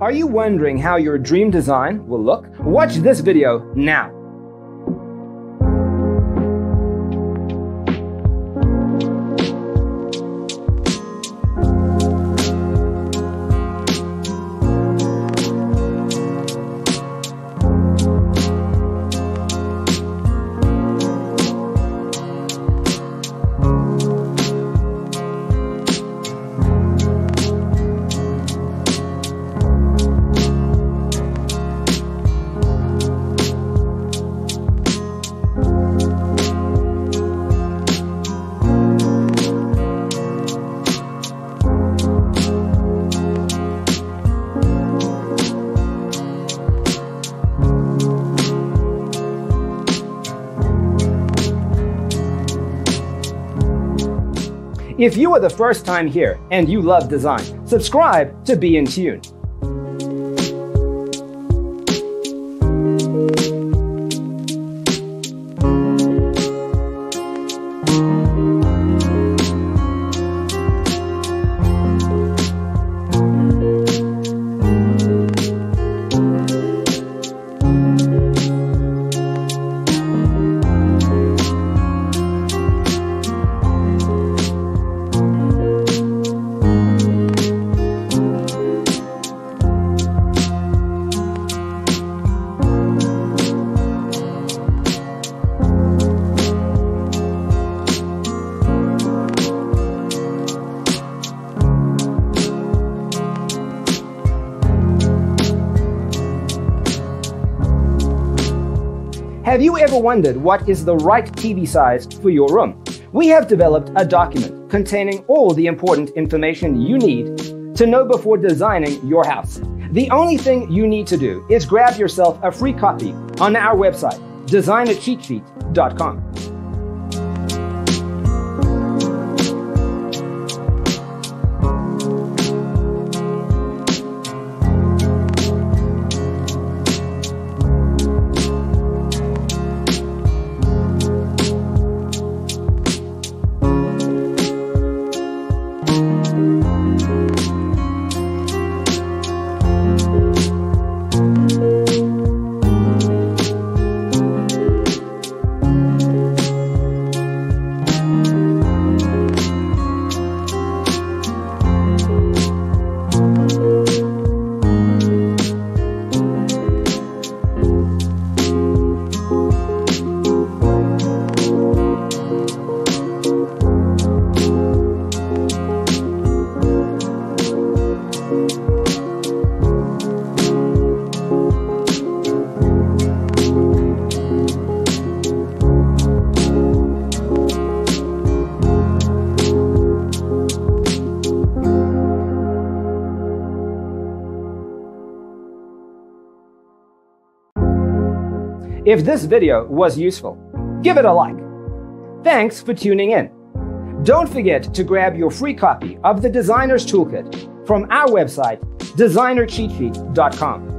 Are you wondering how your dream design will look? Watch this video now. If you are the first time here and you love design, subscribe to be in tune. Have you ever wondered what is the right TV size for your room? We have developed a document containing all the important information you need to know before designing your house. The only thing you need to do is grab yourself a free copy on our website, designercheatsheet.com. If this video was useful, give it a like. Thanks for tuning in. Don't forget to grab your free copy of the Designer's Toolkit from our website, designercheatsheet.com.